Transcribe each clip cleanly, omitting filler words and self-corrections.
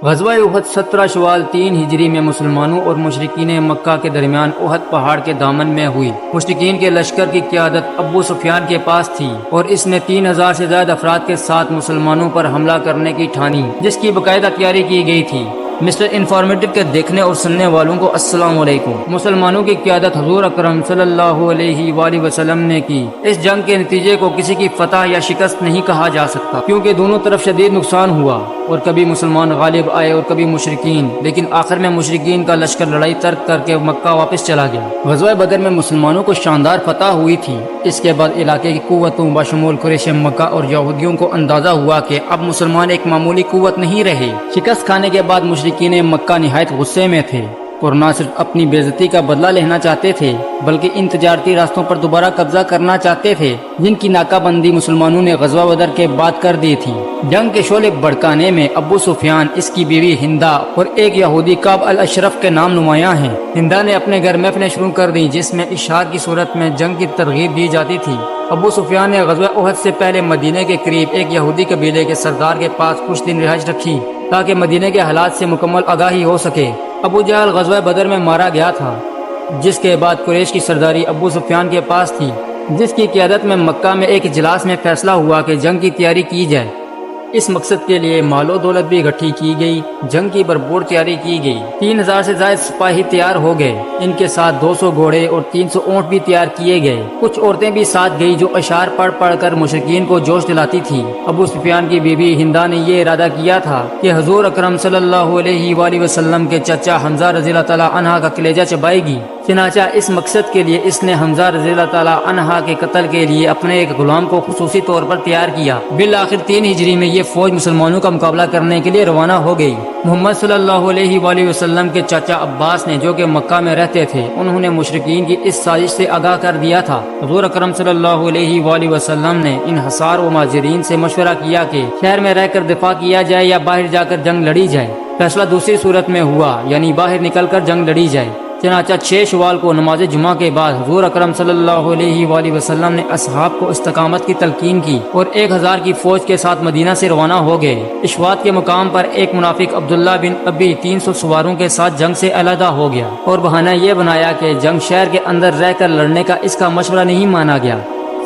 غزوہ احد 17 شوال 3 ہجری میں مسلمانوں اور مشرکین مکہ کے درمیان احد پہاڑ کے دامن میں ہوئی۔ مشرکین کے لشکر کی قیادت ابو سفیان کے پاس تھی اور اس نے 3000 سے زائد افراد کے ساتھ مسلمانوں پر حملہ کرنے کی ٹھانی، جس کی باقاعدہ تیاری کی گئی تھی۔ مسٹر انفارمیٹو کے دیکھنے اور سننے والوں کو السلام علیکم۔ مسلمانوں کی قیادت حضور اکرم صلی اللہ علیہ وآلہ وسلم نے کی۔ اس جنگ کے نتیجے کو کسی کی فتح یا شکست نہیں کہا جا سکتا، کیونکہ دونوں طرف شدید نقصان ہوا اور کبھی مسلمان غالب آئے اور کبھی مشرکین، لیکن آخر میں مشرکین کا لشکر لڑائی ترک کر کے مکہ واپس چلا گیا۔ غزوہ بدر میں مسلمانوں کو شاندار فتح ہوئی تھی۔ اس کے بعد علاقے کی قوتوں بشمول قریش مکہ اور یہودیوں کو اندازہ ہوا کہ اب مسلمان ایک معمولی قوت نہیں رہے۔ شکست کھانے کے بعد مشرکین مکہ نہایت غصے میں تھے اور نہ صرف اپنی بے عزتی کا بدلہ لینا چاہتے تھے بلکہ ان تجارتی راستوں پر دوبارہ قبضہ کرنا چاہتے تھے جن کی ناکہ بندی مسلمانوں نے غزوہ بدر کے بعد کر دی تھی۔ جنگ کے شعلے بھڑکانے میں ابو سفیان، اس کی بیوی ہندا اور ایک یہودی کعب الاشرف کے نام نمایاں ہیں۔ ہندا نے اپنے گھر محفلیں شروع کر دی جس میں اشعار کی صورت میں جنگ کی ترغیب دی جاتی تھی۔ ابو سفیان نے غزوہ احد سے پہلے مدینے کے قریب ایک یہودی قبیلے کے سردار کے پاس کچھ دن رہائش رکھی تاکہ مدینے کے حالات سے مکمل آگاہی ہو سکے۔ ابو جہل غزوہ بدر میں مارا گیا تھا، جس کے بعد قریش کی سرداری ابو سفیان کے پاس تھی، جس کی قیادت میں مکہ میں ایک اجلاس میں فیصلہ ہوا کہ جنگ کی تیاری کی جائے۔ اس مقصد کے لیے مال و دولت بھی اکٹھی کی گئی۔ جنگ کی بھرپور تیاری کی گئی۔ 3000 سے زائد سپاہی تیار ہو گئے، ان کے ساتھ 200 گھوڑے اور 300 اونٹ بھی تیار کیے گئے۔ کچھ عورتیں بھی ساتھ گئی جو اشعار پڑھ پڑھ کر مشرکین کو جوش دلاتی تھی۔ ابو سفیان کی بیوی ہندا نے یہ ارادہ کیا تھا کہ حضور اکرم صلی اللہ علیہ وآلہ وسلم کے چچا حمزہ رضی اللہ تعالی عنہ کا کلیجہ چبائے گی۔ چنانچہ اس مقصد کے لیے اس نے حمزہ رضی اللہ تعالی عنہ کے قتل کے لیے اپنے ایک غلام کو خصوصی طور پر تیار کیا۔ بالآخر 3 ہجری میں یہ فوج مسلمانوں کا مقابلہ کرنے کے لیے روانہ ہو گئی۔ محمد صلی اللہ علیہ وآلہ وسلم کے چچا عباس نے، جو کہ مکہ میں رہتے تھے، انہوں نے مشرکین کی اس سازش سے آگاہ کر دیا تھا۔ حضور اکرم صلی اللہ علیہ وآلہ وسلم نے ان حصار و مہاجرین سے مشورہ کیا کہ شہر میں رہ کر دفاع کیا جائے یا باہر جا کر جنگ لڑی جائے۔ فیصلہ دوسری صورت میں ہوا، یعنی باہر نکل کر جنگ لڑی جائے۔ چنانچہ 6 شوال کو نماز جمعہ کے بعد حضور اکرم صلی اللہ علیہ وآلہ وسلم نے اصحاب کو استقامت کی تلقین کی اور 1000 کی فوج کے ساتھ مدینہ سے روانہ ہو گئے۔ اشواط کے مقام پر ایک منافق عبداللہ بن ابی 300 سواروں کے ساتھ جنگ سے علیحدہ ہو گیا اور بہانہ یہ بنایا کہ جنگ شہر کے اندر رہ کر لڑنے کا اس کا مشورہ نہیں مانا گیا۔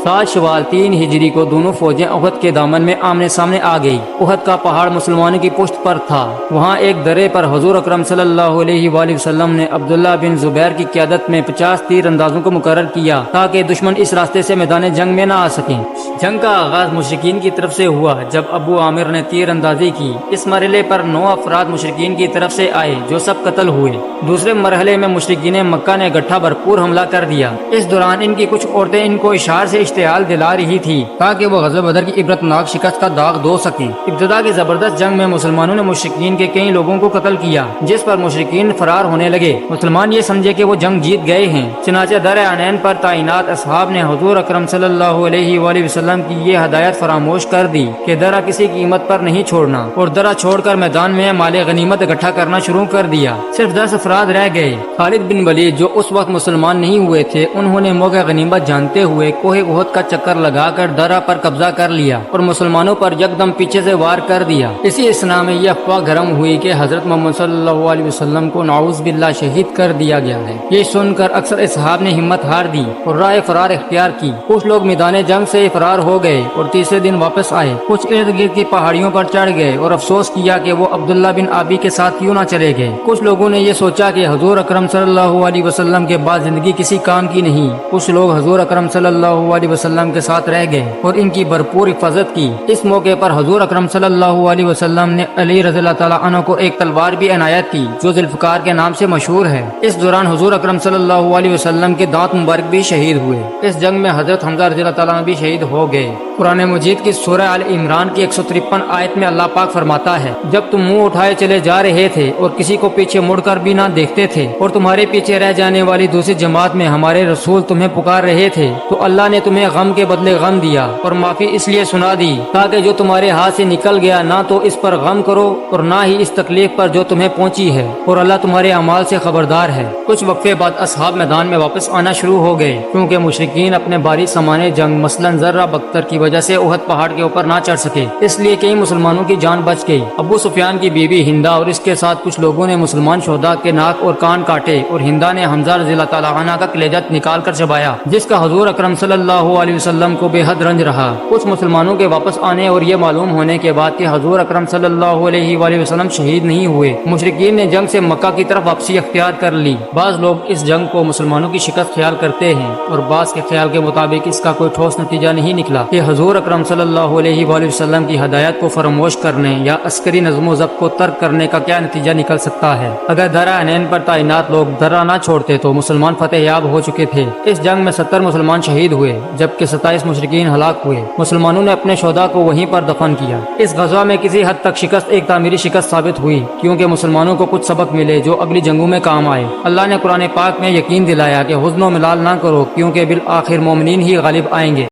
7 شوال 3 ہجری کو دونوں فوجیں احد کے دامن میں آمنے سامنے آ گئی۔ احد کا پہاڑ مسلمانوں کی پشت پر تھا۔ وہاں ایک درے پر حضور اکرم صلی اللہ علیہ وآلہ وسلم نے عبداللہ بن زبیر کی قیادت میں 50 تیر اندازوں کو مقرر کیا تاکہ دشمن اس راستے سے میدان جنگ میں نہ آ سکیں۔ جنگ کا آغاز مشرکین کی طرف سے ہوا جب ابو عامر نے تیر اندازی کی۔ اس مرحلے پر 9 افراد مشرکین کی طرف سے آئے جو سب قتل ہوئے۔ دوسرے مرحلے میں مشرکین مکہ نے گٹھا بھرپور حملہ کر دیا۔ اس دوران ان کی کچھ عورتیں ان کو اشعار سے اشتعال دلا رہی تھی تاکہ وہ غزوہ بدر کی عبرتناک شکست کا داغ دھو سکیں۔ ابتدا کی زبردست جنگ میں مسلمانوں نے مشرکین کے کئی لوگوں کو قتل کیا، جس پر مشرکین فرار ہونے لگے۔ مسلمان یہ سمجھے کہ وہ جنگ جیت گئے ہیں، چنانچہ در عینین پر تعینات اصحاب نے حضور اکرم صلی اللہ علیہ وآلہ وسلم کی یہ ہدایت فراموش کر دی کہ درہ کسی قیمت پر نہیں چھوڑنا، اور درہ چھوڑ کر میدان میں مال غنیمت اکٹھا کرنا شروع کر دیا۔ صرف 10 افراد رہ گئے۔ خالد بن ولید جو اس وقت مسلمان نہیں ہوئے تھے، انہوں نے موقع غنیمت جانتے ہوئے کوہ احد کا چکر لگا کر درہ پر قبضہ کر لیا اور مسلمانوں پر یکدم پیچھے سے وار کر دیا۔ اسی اثنا میں یہ افواہ گرم ہوئی کہ حضرت محمد صلی اللہ علیہ وسلم کو نعوذ باللہ شہید کر دیا گیا ہے۔ یہ سن کر اکثر اصحاب نے ہمت ہار دی اور راہ فرار اختیار کی۔ کچھ لوگ میدان جنگ سے فرار ہو گئے اور تیسرے دن واپس آئے۔ کچھ ارد گرد کی پہاڑیوں پر چڑھ گئے اور افسوس کیا کہ وہ عبداللہ بن ابی کے ساتھ کیوں نہ چلے گئے۔ کچھ لوگوں نے یہ سوچا کہ حضور اکرم صلی اللہ علیہ وسلم کے بعد زندگی کسی کام کی نہیں۔ کچھ لوگ حضور اکرم صلی اللہ علیہ وسلم کے ساتھ رہ گئے اور ان کی بھرپور حفاظت کی۔ اس موقع پر حضور اکرم صلی اللہ علیہ وسلم نے علی رضی اللہ تعالیٰ عنہ کو ایک تلوار بھی عنایت کی جو ذوالفقار کے نام سے مشہور ہے۔ اس دوران حضور اکرم صلی اللہ علیہ وسلم کے دانت مبارک بھی شہید ہوئے۔ اس جنگ میں حضرت حمزہ رضی اللہ تعالیٰ عنہ بھی شہید ہو گئے۔ قرآن مجید کی سورہ آل عمران کی 153 آیت میں اللہ پاک فرماتا ہے، جب تم منہ اٹھائے چلے جا رہے تھے اور کسی کو پیچھے مڑ کر بھی نہ دیکھتے تھے اور تمہارے پیچھے رہ جانے والی دوسری جماعت میں ہمارے رسول تمہیں پکار رہے تھے، تو اللہ نے تمہیں غم کے بدلے غم دیا اور معافی اس لیے سنا دی تاکہ جو تمہارے ہاتھ سے نکل گیا نہ تو اس پر غم کرو اور نہ ہی اس تکلیف پر جو تمہیں پہنچی ہے، اور اللہ تمہارے اعمال سے خبردار ہے۔ کچھ وقفے بعد اصحاب میدان میں واپس آنا شروع ہو گئے کیونکہ مشرکین اپنے بھاری سامان جنگ مثلا زرہ بختر کی وجہ سے احد پہاڑ کے اوپر نہ چڑھ سکے، اس لیے کئی مسلمانوں کی جان بچ گئی۔ ابو سفیان کی بیوی ہندا اور اس کے ساتھ کچھ لوگوں نے مسلمان شہداء کے ناک اور کان کاٹے، اور ہندا نے حمزہ رضی اللہ تعالیٰ عنہ کا کلیجہ نکال کر چبایا، جس کا حضور اکرم صلی اللہ علیہ وسلم کو بے حد رنج رہا۔ کچھ مسلمانوں کے واپس آنے اور یہ معلوم ہونے کے بعد کہ حضور اکرم صلی اللہ علیہ وآلہ وسلم شہید نہیں ہوئے، مشرکین نے جنگ سے مکہ کی طرف واپسی اختیار کر لی۔ بعض لوگ اس جنگ کو مسلمانوں کی شکست خیال کرتے ہیں، اور بعض کے خیال کے مطابق اس کا کوئی ٹھوس نتیجہ نہیں نکلا کہ حضور اکرم صلی اللہ علیہ وآلہ وسلم کی ہدایت کو فراموش کرنے یا عسکری نظم و ضبط کو ترک کرنے کا کیا نتیجہ نکل سکتا ہے۔ اگر درہ عینین پر تعینات لوگ درہ نہ چھوڑتے تو مسلمان فتح یاب ہو چکے تھے۔ اس جنگ میں 70 مسلمان شہید ہوئے، جبکہ 27 مشرکین ہلاک ہوئے۔ مسلمانوں نے اپنے شہداء کو وہیں پر دفن کیا۔ اس غزوہ میں کسی حد تک شکست ایک تعمیری شکست ثابت ہوئی، کیونکہ مسلمانوں کو کچھ سبق ملے جو اگلی جنگوں میں کام آئے۔ اللہ نے قرآن پاک میں یقین دلایا کہ حزن و ملال نہ کرو، کیونکہ بالآخر مومنین ہی غالب آئیں گے۔